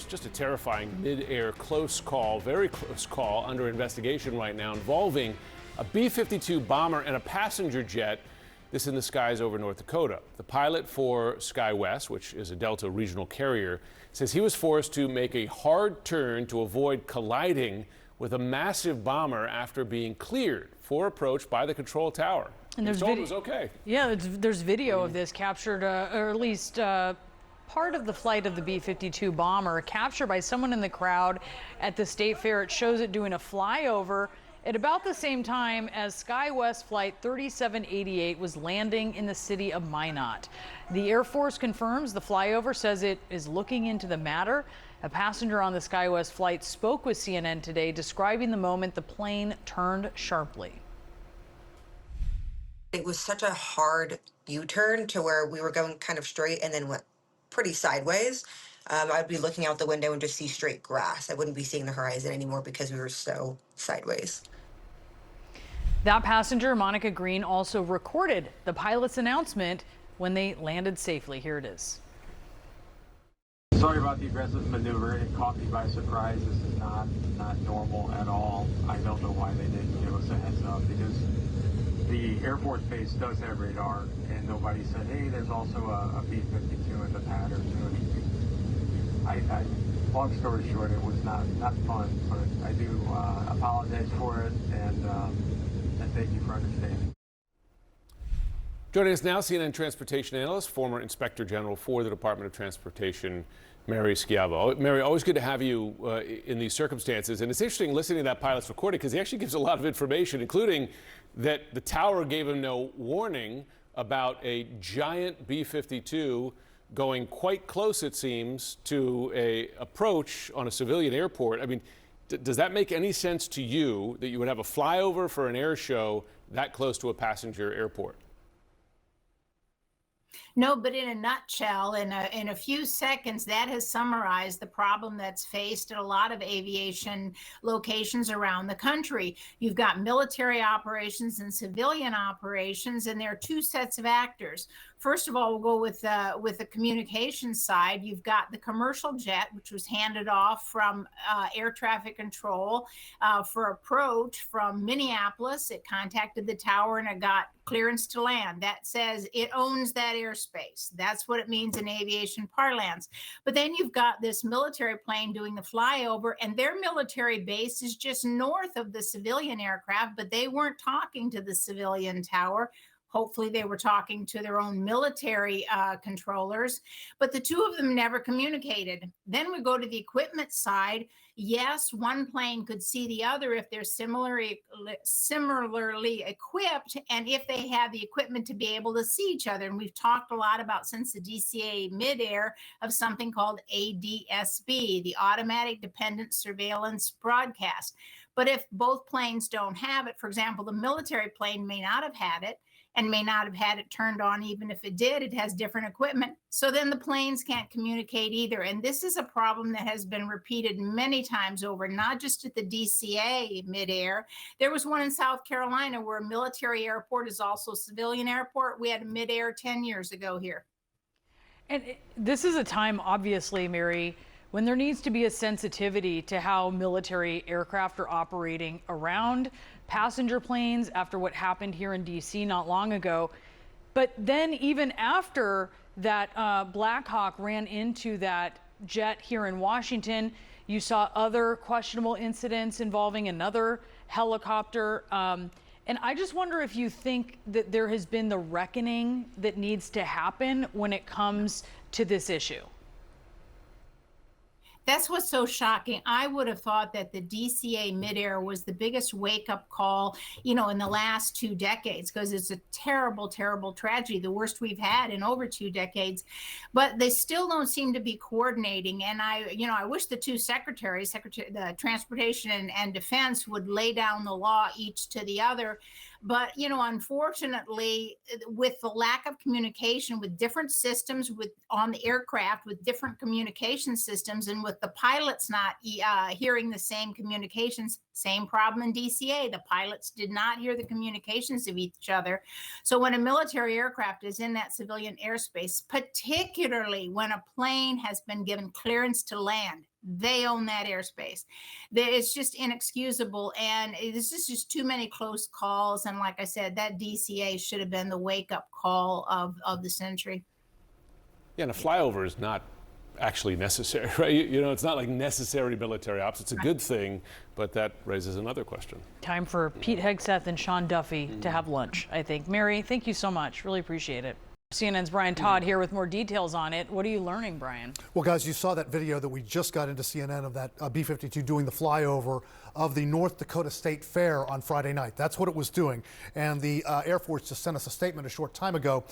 just a terrifying mid-air close call, very close call, under investigation right now involving a B-52 bomber and a passenger jet. This in the skies over North Dakota. The pilot for SkyWest, which is a Delta regional carrier, says he was forced to make a hard turn to avoid colliding with a massive bomber after being cleared for approach by the control tower. And there's told it was okay. Yeah, there's video of this captured, or at least part of the flight of the B-52 bomber captured by someone in the crowd at the State Fair. It shows it doing a flyover at about the same time as SkyWest Flight 3788 was landing in the city of Minot. The Air Force confirms the flyover, says it is looking into the matter. A passenger on the SkyWest flight spoke with CNN today, describing the moment the plane turned sharply. It was such a hard U-turn to where we were going kind of straight and then went pretty sideways. I'd be looking out the window and just see straight grass. I wouldn't be seeing the horizon anymore because we were so sideways. That passenger, Monica Green, also recorded the pilot's announcement when they landed safely. Here it is. Sorry about the aggressive maneuver. It caught me by surprise. This is not normal at all. I don't know why they didn't give us a heads up, because the Air Force Base does have radar, and nobody said, hey, there's also a B-52 in the pad or two. Long story short, it was not fun, but I do apologize for it, and thank you for understanding. Joining us now, CNN transportation analyst, former Inspector General for the Department of Transportation, Mary Schiavo. Mary, always good to have you in these circumstances. And it's interesting listening to that pilot's recording because he actually gives a lot of information, including that the tower gave him no warning about a giant B-52 going quite close, it seems, to a approach on a civilian airport. I mean, does that make any sense to you that you would have a flyover for an air show that close to a passenger airport? No, but in a nutshell, in a few seconds, that has summarized the problem that's faced at a lot of aviation locations around the country. You've got military operations and civilian operations, and there are two sets of actors. First of all, we'll go with the communications side. You've got the commercial jet, which was handed off from air traffic control for approach from Minneapolis. It contacted the tower and it got clearance to land. That says it owns that airspace. That's what it means in aviation parlance. But then you've got this military plane doing the flyover, and their military base is just north of the civilian aircraft, but they weren't talking to the civilian tower. Hopefully they were talking to their own military controllers, but the two of them never communicated. Then we go to the equipment side. Yes, one plane could see the other if they're similarly equipped and if they have the equipment to be able to see each other. And we've talked a lot about, since the DCA midair, of something called ADSB, the Automatic Dependent Surveillance Broadcast. But if both planes don't have it, for example, the military plane may not have had it, and may not have had it turned on. Even if it did, it has different equipment. So then the planes can't communicate either. And this is a problem that has been repeated many times over, not just at the DCA midair. There was one in South Carolina where a military airport is also a civilian airport. We had a midair 10 years ago here. And this is a time, obviously, Mary, when there needs to be a sensitivity to how military aircraft are operating around passenger planes after what happened here in D.C. not long ago. But then even after that Black Hawk ran into that jet here in Washington, you saw other questionable incidents involving another helicopter. And I just wonder if you think that there has been the reckoning that needs to happen when it comes to this issue. That's what's so shocking. I would have thought that the DCA midair was the biggest wake-up call, in the last 2 decades, because it's a terrible, terrible tragedy, the worst we've had in over 2 decades. But they still don't seem to be coordinating. And I wish the two secretaries, the Transportation and Defense, would lay down the law each to the other. But, unfortunately, with the lack of communication with different systems on the aircraft, with different communication systems, and with the pilots not hearing the same communications, same problem in DCA. The pilots did not hear the communications of each other. So when a military aircraft is in that civilian airspace, particularly when a plane has been given clearance to land, They own that airspace. It's just inexcusable. And this is just too many close calls. And like I said, that DCA should have been the wake up call of the century. Yeah, and a flyover is not actually necessary, right? You know, it's not like necessary military ops. It's a good thing, but that raises another question. Time for Pete Hegseth and Sean Duffy to have lunch, I think. Mary, thank you so much. Really appreciate it. CNN's Brian Todd here with more details on it. What are you learning, Brian? Well, guys, you saw that video that we just got into CNN of that B-52 doing the flyover of the North Dakota State Fair on Friday night. That's what it was doing. And the Air Force just sent us a statement a short time ago,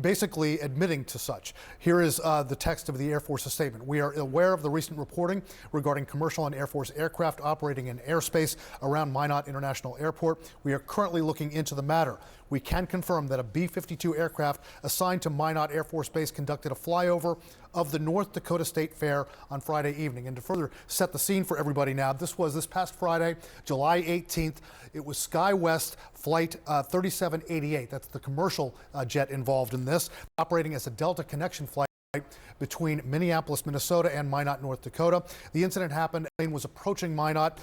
basically admitting to such. Here is the text of the Air Force's statement. We are aware of the recent reporting regarding commercial and Air Force aircraft operating in airspace around Minot International Airport. We are currently looking into the matter. We can confirm that a B-52 aircraft assigned to Minot Air Force Base conducted a flyover of the North Dakota State Fair on Friday evening. And to further set the scene for everybody now, this was this past Friday, July 18th. It was SkyWest Flight 3788. That's the commercial jet involved in this, operating as a Delta connection flight between Minneapolis, Minnesota and Minot, North Dakota. The incident happened, the plane was approaching Minot,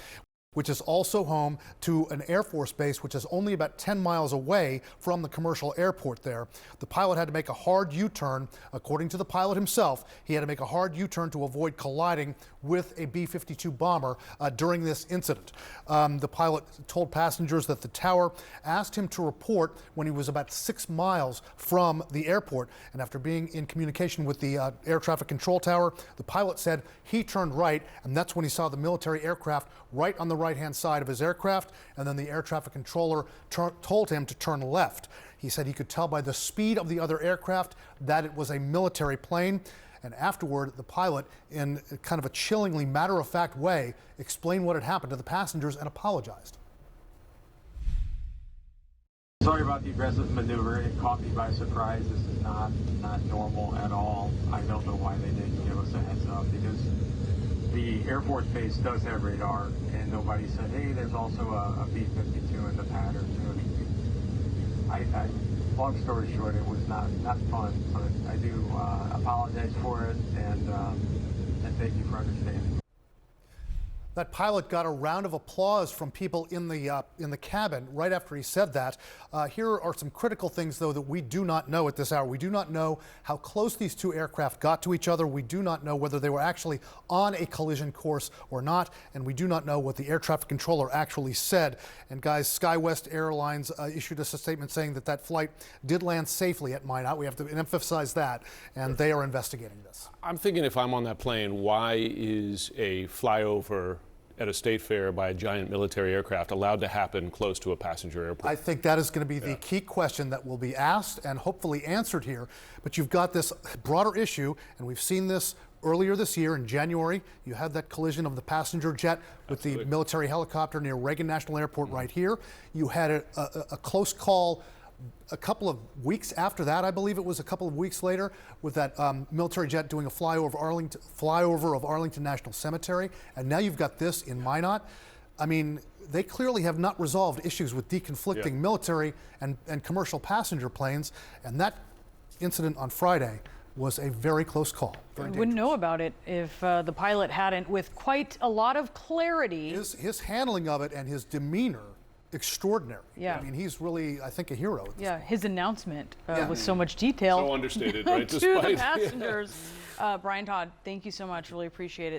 which is also home to an Air Force base, which is only about 10 miles away from the commercial airport there. The pilot had to make a hard U-turn. According to the pilot himself, he had to make a hard U-turn to avoid colliding with a B-52 bomber during this incident. The pilot told passengers that the tower asked him to report when he was about 6 miles from the airport. And after being in communication with the air traffic control tower, the pilot said he turned right, and that's when he saw the military aircraft right on the right-hand side of his aircraft, and then the air traffic controller told him to turn left. He said he could tell by the speed of the other aircraft that it was a military plane. And afterward, the pilot, in kind of a chillingly matter-of-fact way, explained what had happened to the passengers and apologized. Sorry about the aggressive maneuver. It caught me by surprise. This is not normal at all. I don't know why they didn't give us a heads up, because the Air Force Base does have radar, and nobody said, hey, there's also a B-52 in the pattern. Long story short, it was not fun, but I do apologize for it, and thank you for understanding. That pilot got a round of applause from people in the cabin right after he said that. Here are some critical things, though, that we do not know at this hour. We do not know how close these two aircraft got to each other. We do not know whether they were actually on a collision course or not, and we do not know what the air traffic controller actually said. And guys, SkyWest Airlines issued us a statement saying that that flight did land safely at Minot. We have to emphasize that, and they are investigating this. I'm thinking, if I'm on that plane, why is a flyover at a state fair by a giant military aircraft allowed to happen close to a passenger airport? I think that is going to be the key question that will be asked and hopefully answered here. But you've got this broader issue, and we've seen this earlier this year in January. You had that collision of the passenger jet with the military helicopter near Reagan National Airport right here. You had a close call a couple of weeks after that, I believe it was a couple of weeks later, with that military jet doing a flyover of Arlington National Cemetery. And now you've got this in Minot. I mean, they clearly have not resolved issues with deconflicting military and commercial passenger planes. And that incident on Friday was a very close call. I wouldn't know about it if the pilot hadn't, with quite a lot of clarity. His handling of it and his demeanor, extraordinary. Yeah. I mean, he's really, I think, a hero. Yeah, his announcement with so much detail. So understated, right? To the passengers. Brian Todd, thank you so much. Really appreciate it.